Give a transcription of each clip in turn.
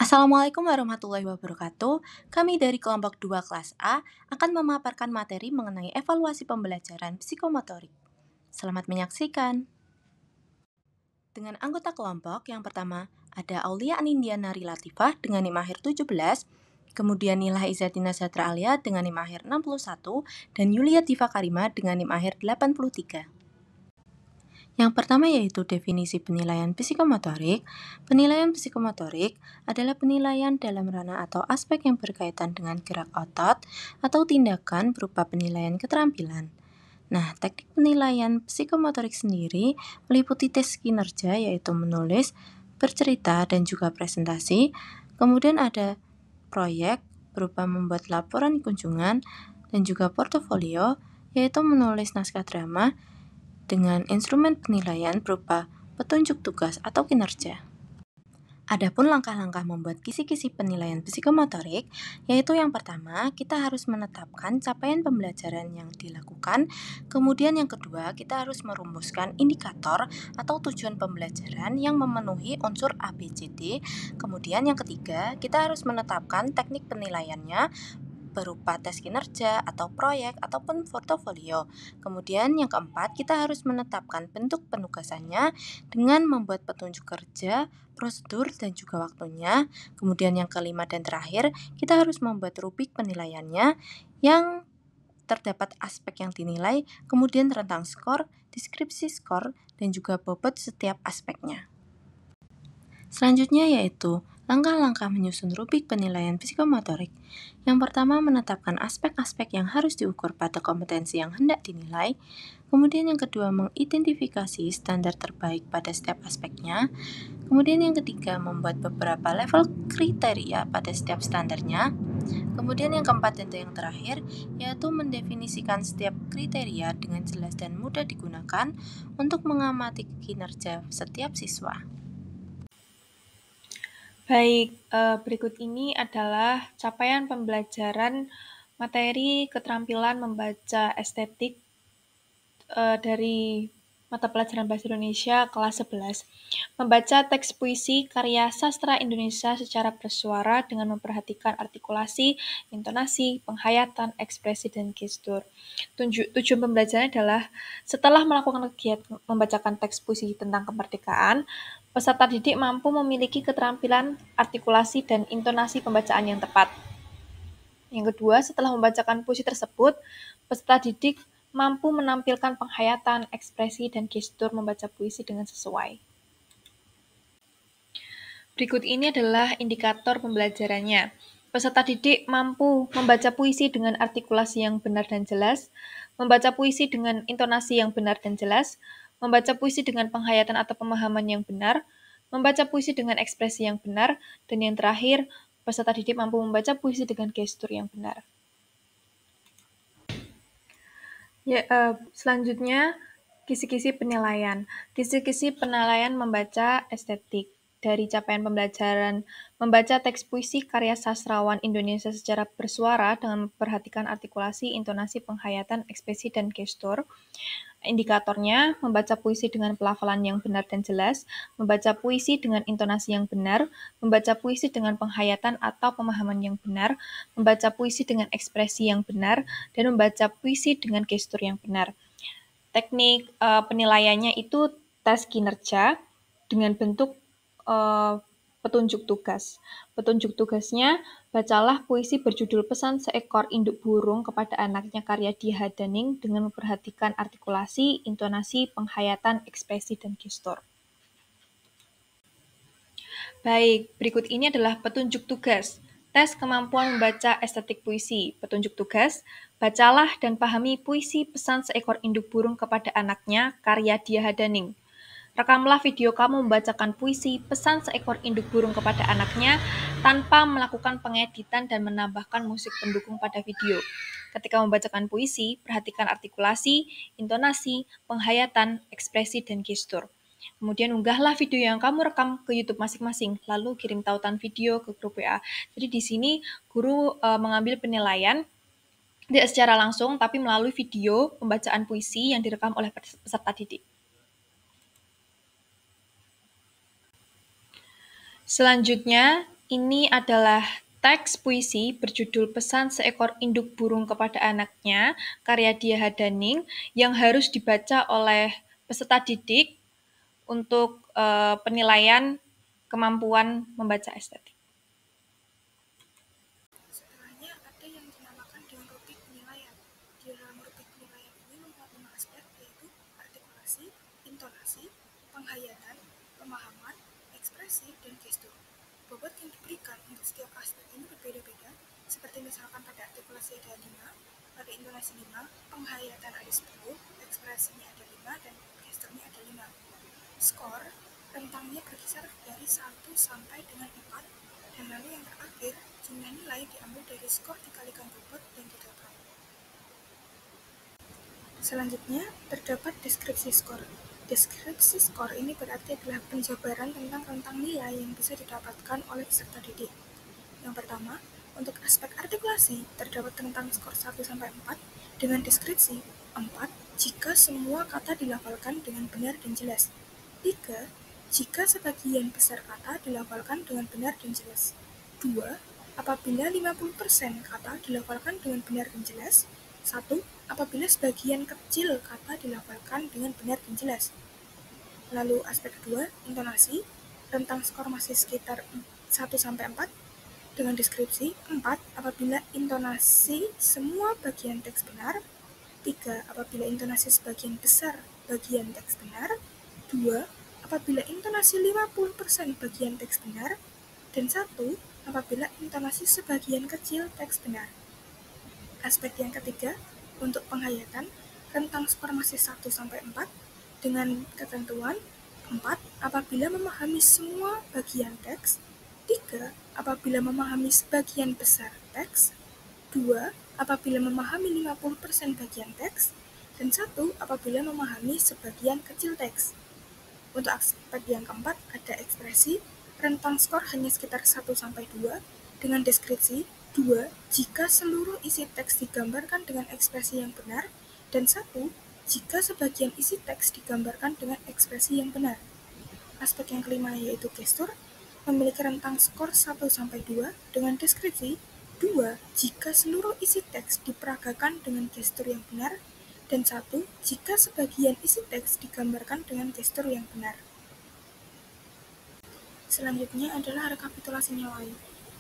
Assalamualaikum warahmatullahi wabarakatuh. Kami dari kelompok 2 kelas A akan memaparkan materi mengenai evaluasi pembelajaran psikomotorik. Selamat menyaksikan. Dengan anggota kelompok yang pertama ada Aulia Anindya Nari Latifah dengan NIM akhir 17, kemudian Nila Izzatina Zatra Alia dengan NIM akhir 61, dan Yulia Diva Karima dengan NIM akhir 83. Yang pertama yaitu definisi penilaian psikomotorik. Penilaian psikomotorik adalah penilaian dalam ranah atau aspek yang berkaitan dengan gerak otot atau tindakan berupa penilaian keterampilan. Nah, teknik penilaian psikomotorik sendiri meliputi tes kinerja yaitu menulis, bercerita, dan juga presentasi. Kemudian ada proyek berupa membuat laporan kunjungan dan juga portofolio yaitu menulis naskah drama dengan instrumen penilaian berupa petunjuk tugas atau kinerja. Adapun langkah-langkah membuat kisi-kisi penilaian psikomotorik, yaitu yang pertama, kita harus menetapkan capaian pembelajaran yang dilakukan, kemudian yang kedua, kita harus merumuskan indikator atau tujuan pembelajaran yang memenuhi unsur ABCD, kemudian yang ketiga, kita harus menetapkan teknik penilaiannya, berupa tes kinerja atau proyek ataupun portofolio. Kemudian yang keempat, kita harus menetapkan bentuk penugasannya dengan membuat petunjuk kerja, prosedur, dan juga waktunya. Kemudian yang kelima dan terakhir, kita harus membuat rubrik penilaiannya yang terdapat aspek yang dinilai, kemudian rentang skor, deskripsi skor, dan juga bobot setiap aspeknya. Selanjutnya yaitu langkah-langkah menyusun rubrik penilaian psikomotorik. Yang pertama, menetapkan aspek-aspek yang harus diukur pada kompetensi yang hendak dinilai. Kemudian yang kedua, mengidentifikasi standar terbaik pada setiap aspeknya. Kemudian yang ketiga, membuat beberapa level kriteria pada setiap standarnya. Kemudian yang keempat dan yang terakhir, yaitu mendefinisikan setiap kriteria dengan jelas dan mudah digunakan untuk mengamati kinerja setiap siswa. Baik, berikut ini adalah capaian pembelajaran materi keterampilan membaca estetik dari mata pelajaran Bahasa Indonesia kelas 11. Membaca teks puisi karya sastra Indonesia secara bersuara dengan memperhatikan artikulasi, intonasi, penghayatan, ekspresi, dan gestur. Tujuan pembelajaran adalah setelah melakukan kegiatan membacakan teks puisi tentang kemerdekaan, peserta didik mampu memiliki keterampilan artikulasi dan intonasi pembacaan yang tepat. Yang kedua, setelah membacakan puisi tersebut, peserta didik mampu menampilkan penghayatan, ekspresi, dan gestur membaca puisi dengan sesuai. Berikut ini adalah indikator pembelajarannya. Peserta didik mampu membaca puisi dengan artikulasi yang benar dan jelas, membaca puisi dengan intonasi yang benar dan jelas, membaca puisi dengan penghayatan atau pemahaman yang benar, membaca puisi dengan ekspresi yang benar, dan yang terakhir, peserta didik mampu membaca puisi dengan gestur yang benar. Selanjutnya, kisi-kisi penilaian. Kisi-kisi penilaian membaca estetik. Dari capaian pembelajaran membaca teks puisi karya sastrawan Indonesia secara bersuara dengan memperhatikan artikulasi, intonasi, penghayatan, ekspresi, dan gestur. Indikatornya, membaca puisi dengan pelafalan yang benar dan jelas, membaca puisi dengan intonasi yang benar, membaca puisi dengan penghayatan atau pemahaman yang benar, membaca puisi dengan ekspresi yang benar, dan membaca puisi dengan gestur yang benar. Teknik penilaiannya itu tes kinerja dengan bentuk petunjuk tugas. Petunjuk tugasnya, bacalah puisi berjudul Pesan Seekor Induk Burung kepada Anaknya karya Dia Daning dengan memperhatikan artikulasi, intonasi, penghayatan, ekspresi, dan gestur. Baik, berikut ini adalah petunjuk tugas. Tes kemampuan membaca estetik puisi. Petunjuk tugas, bacalah dan pahami puisi Pesan Seekor Induk Burung kepada Anaknya karya Dia Daning. Rekamlah video kamu membacakan puisi Pesan Seekor Induk Burung kepada Anaknya tanpa melakukan pengeditan dan menambahkan musik pendukung pada video. Ketika membacakan puisi, perhatikan artikulasi, intonasi, penghayatan, ekspresi, dan gestur. Kemudian unggahlah video yang kamu rekam ke YouTube masing-masing, lalu kirim tautan video ke grup WA. Jadi di sini guru mengambil penilaian tidak secara langsung, tapi melalui video pembacaan puisi yang direkam oleh peserta didik. Selanjutnya, Ini adalah teks puisi berjudul Pesan Seekor Induk Burung kepada Anaknya, karya Dia Hadaning, yang harus dibaca oleh peserta didik untuk penilaian kemampuan membaca estetik. Setelahnya ada yang dinamakan dengan rubrik penilaian. Di dalam rubrik penilaian ini memuat 5 aspek, yaitu artikulasi, intonasi, penghayatan, pemahaman, ekspresi, dan gestur. Bobot yang diberikan untuk setiap aspek ini berbeda-beda, seperti misalkan pada artikulasi ada 5, pada intonasi 5, penghayatan ada 10, ekspresinya ada 5, dan gesturnya ada 5. Skor rentangnya berkisar dari 1 sampai dengan 4, dan lalu yang terakhir, jumlah nilai diambil dari skor dikalikan bobot yang didapat. Selanjutnya, terdapat deskripsi skor. Deskripsi skor ini berarti adalah penjabaran tentang rentang nilai yang bisa didapatkan oleh peserta didik. Yang pertama, untuk aspek artikulasi, terdapat tentang skor 1-4 dengan deskripsi 4 jika semua kata dilafalkan dengan benar dan jelas. 3. Jika sebagian besar kata dilafalkan dengan benar dan jelas. 2. Apabila 50% kata dilafalkan dengan benar dan jelas. 1. Apabila sebagian kecil kata dilafalkan dengan benar dan jelas. Lalu aspek kedua, intonasi, rentang skor masih sekitar 1-4 dengan deskripsi 4. Apabila intonasi semua bagian teks benar. 3. Apabila intonasi sebagian besar bagian teks benar. 2. Apabila intonasi 50% bagian teks benar. Dan 1. Apabila intonasi sebagian kecil teks benar. Aspek yang ketiga, untuk penghayatan, rentang skor masih 1-4 dengan ketentuan 4. Apabila memahami semua bagian teks. 3. Apabila memahami sebagian besar teks. 2. Apabila memahami 50% bagian teks. Dan 1. Apabila memahami sebagian kecil teks. Untuk aspek yang keempat, ada ekspresi, rentang skor hanya sekitar 1-2 dengan deskripsi 2. Jika seluruh isi teks digambarkan dengan ekspresi yang benar. Dan 1. Jika sebagian isi teks digambarkan dengan ekspresi yang benar. Aspek yang kelima yaitu gestur, memiliki rentang skor 1-2 dengan deskripsi 2. Jika seluruh isi teks diperagakan dengan gestur yang benar. Dan 1. Jika sebagian isi teks digambarkan dengan gestur yang benar. Selanjutnya adalah rekapitulasi nilai.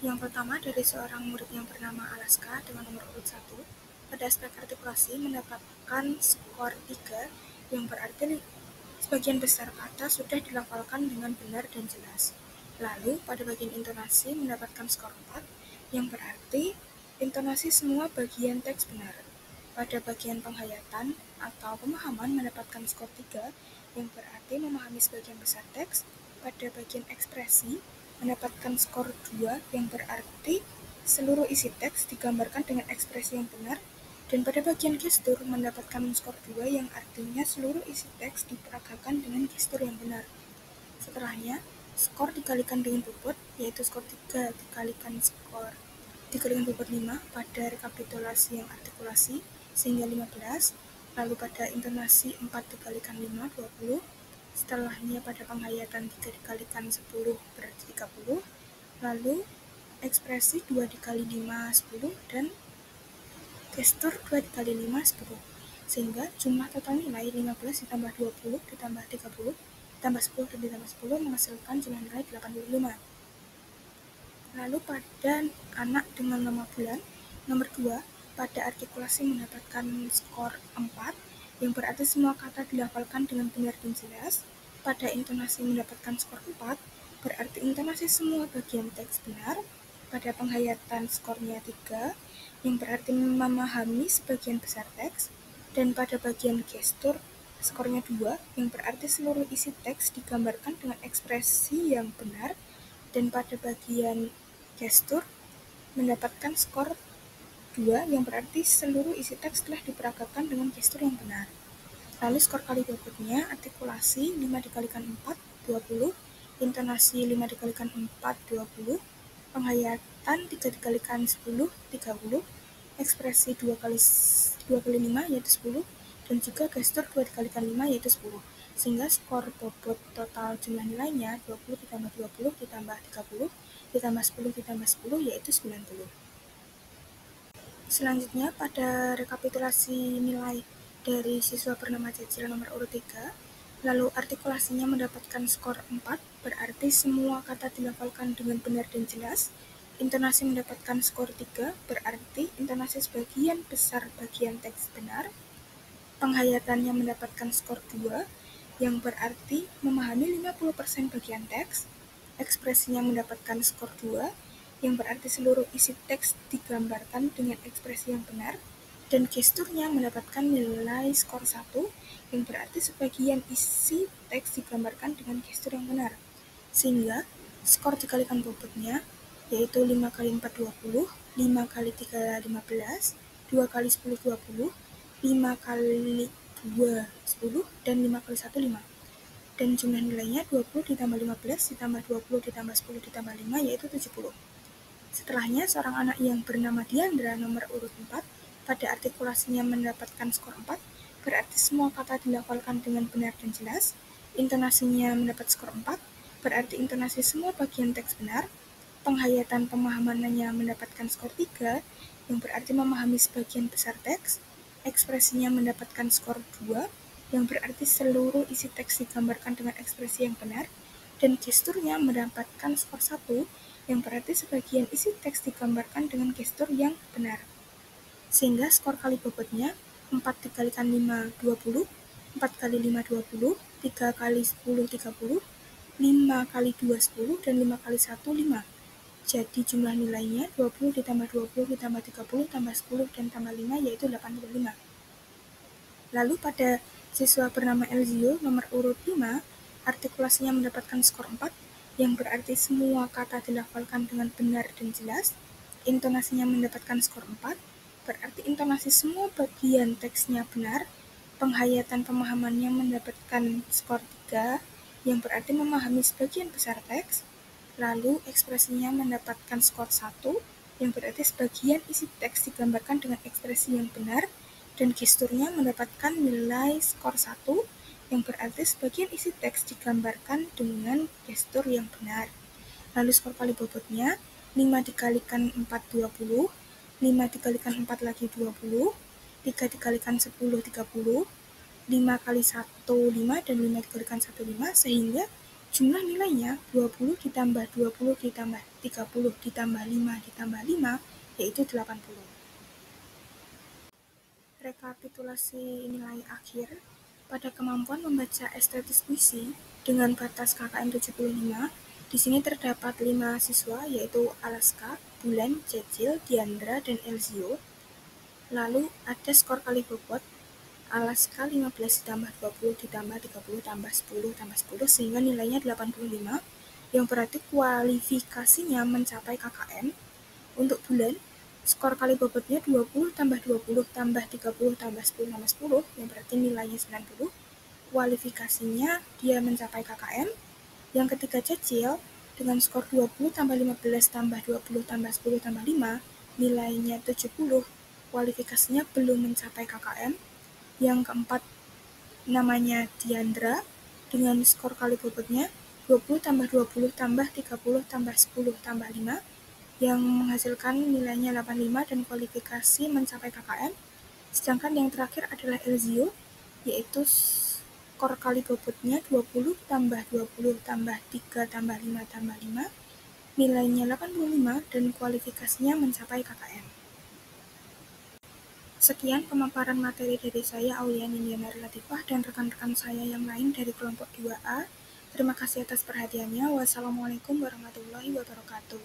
Yang pertama dari seorang murid yang bernama Alaska dengan nomor urut 1, pada aspek artikulasi mendapatkan skor 3, yang berarti sebagian besar kata sudah dilafalkan dengan benar dan jelas. Lalu pada bagian intonasi mendapatkan skor 4, yang berarti intonasi semua bagian teks benar. Pada bagian penghayatan atau pemahaman mendapatkan skor 3, yang berarti memahami sebagian besar teks. Pada bagian ekspresi mendapatkan skor 2, yang berarti seluruh isi teks digambarkan dengan ekspresi yang benar. Dan pada bagian gestur mendapatkan skor 2, yang artinya seluruh isi teks diperagakan dengan gestur yang benar. Setelahnya, skor dikalikan dengan bobot, yaitu skor 3 dikalikan bobot 5 pada rekapitulasi yang artikulasi, sehingga 15. Lalu pada intonasi 4 dikalikan 5, 20. Setelahnya pada penghayatan 3 dikalikan 10 berarti 30. Lalu ekspresi 2 dikali 5, 10. Dan gestur 2 dikali 5, 10. Sehingga jumlah total nilai 15 ditambah 20 ditambah 30 ditambah 10 dan ditambah 10 menghasilkan jumlah nilai 85. Lalu pada anak dengan nama bulan, nomor 2, pada artikulasi mendapatkan skor 4, yang berarti semua kata dilafalkan dengan benar dan jelas. Pada intonasi mendapatkan skor 4, berarti intonasi semua bagian teks benar. Pada penghayatan skornya 3, yang berarti memahami sebagian besar teks. Dan pada bagian gestur skornya 2, yang berarti seluruh isi teks digambarkan dengan ekspresi yang benar. Dan pada bagian gestur mendapatkan skor 2, yang berarti seluruh isi teks telah diperagakan dengan gestur yang benar. Lalu skor kali bobotnya, artikulasi 5 dikalikan 4, 20, intonasi 5 dikalikan 4, 20, penghayatan 3 dikalikan 10, 30, ekspresi 2 kali 5 yaitu 10, dan juga gestur 2 dikalikan 5 yaitu 10. Sehingga skor bobot total jumlah nilainya 20 ditambah 20 ditambah 30 ditambah 10 ditambah 10 yaitu 90. Selanjutnya pada rekapitulasi nilai dari siswa bernama Cecil nomor urut 3, lalu artikulasinya mendapatkan skor 4, berarti semua kata dilafalkan dengan benar dan jelas. Intonasi mendapatkan skor 3, berarti intonasi sebagian besar bagian teks benar. Penghayatannya mendapatkan skor 2, yang berarti memahami 50% bagian teks. Ekspresinya mendapatkan skor 2, yang berarti seluruh isi teks digambarkan dengan ekspresi yang benar, dan gesturnya mendapatkan nilai skor 1, yang berarti sebagian isi teks digambarkan dengan gestur yang benar. Sehingga skor dikalikan bobotnya, yaitu 5 kali 4 20, 5 kali 3 15, 2 kali 10 20, 5 kali 2 10, dan 5 kali 1 5. Dan jumlah nilainya 20 ditambah 15 ditambah 20 ditambah 10 ditambah 5 yaitu 70. Setelahnya, seorang anak yang bernama Diandra nomor urut 4 pada artikulasinya mendapatkan skor 4, berarti semua kata dilafalkan dengan benar dan jelas. Intonasinya mendapat skor 4, berarti intonasi semua bagian teks benar. Penghayatan pemahamannya mendapatkan skor 3, yang berarti memahami sebagian besar teks. Ekspresinya mendapatkan skor 2, yang berarti seluruh isi teks digambarkan dengan ekspresi yang benar. Dan gesturnya mendapatkan skor 1, yang berarti sebagian isi teks digambarkan dengan gestur yang benar. Sehingga skor kali bobotnya 4 dikalikan 5 20, 4 kali 5 20, 3 kali 10 30, 5 kali 2 10, dan 5 kali 1 5. Jadi jumlah nilainya 20 ditambah 20 ditambah 30 tambah 10 dan tambah 5 yaitu 85. Lalu pada siswa bernama Elzio nomor urut 5, artikulasinya mendapatkan skor 4, yang berarti semua kata dilafalkan dengan benar dan jelas. Intonasinya mendapatkan skor 4, berarti intonasi semua bagian teksnya benar. Penghayatan pemahamannya mendapatkan skor 3, yang berarti memahami sebagian besar teks. Lalu ekspresinya mendapatkan skor 1, yang berarti sebagian isi teks digambarkan dengan ekspresi yang benar. Dan gesturnya mendapatkan nilai skor 1, yang berarti sebagian isi teks digambarkan dengan gestur yang benar. Lalu skor kali bobotnya 5 dikalikan 4 20, 5 dikalikan 4 lagi 20, 3 dikalikan 10 30, 5 kali 1 5, dan 5 dikalikan 1 5, sehingga jumlah nilainya 20 ditambah 20 ditambah 30 ditambah 5 ditambah 5 yaitu 80. Rekapitulasi nilai akhir pada kemampuan membaca estetis puisi dengan batas KKM 75, di sini terdapat 5 siswa yaitu Alaska, Bulan, Cecil, Diandra, dan Elzio. Lalu ada skor kali bobot, Alaska 15 ditambah 20 ditambah 30 tambah 10 tambah 10 sehingga nilainya 85, yang berarti kualifikasinya mencapai KKM. Untuk Bulan, skor kali bobotnya 20 tambah 20 tambah 30 tambah 10 tambah 10, yang berarti nilainya 90. Kualifikasinya dia mencapai KKM. Yang ketiga Cecil, dengan skor 20 tambah 15 tambah 20 tambah 10 tambah 5, nilainya 70. Kualifikasinya belum mencapai KKM. Yang keempat namanya Diandra, dengan skor kali bobotnya 20 tambah 20 tambah 30 tambah 10 tambah 5, yang menghasilkan nilainya 85 dan kualifikasi mencapai KKM. Sedangkan yang terakhir adalah Elzio, yaitu skor kali bobotnya 20 tambah 20 tambah 3 tambah 5 tambah 5, nilainya 85 dan kualifikasinya mencapai KKM. Sekian pemaparan materi dari saya, Aulian Indiana Latifah, dan rekan-rekan saya yang lain dari kelompok 2A. Terima kasih atas perhatiannya. Wassalamualaikum warahmatullahi wabarakatuh.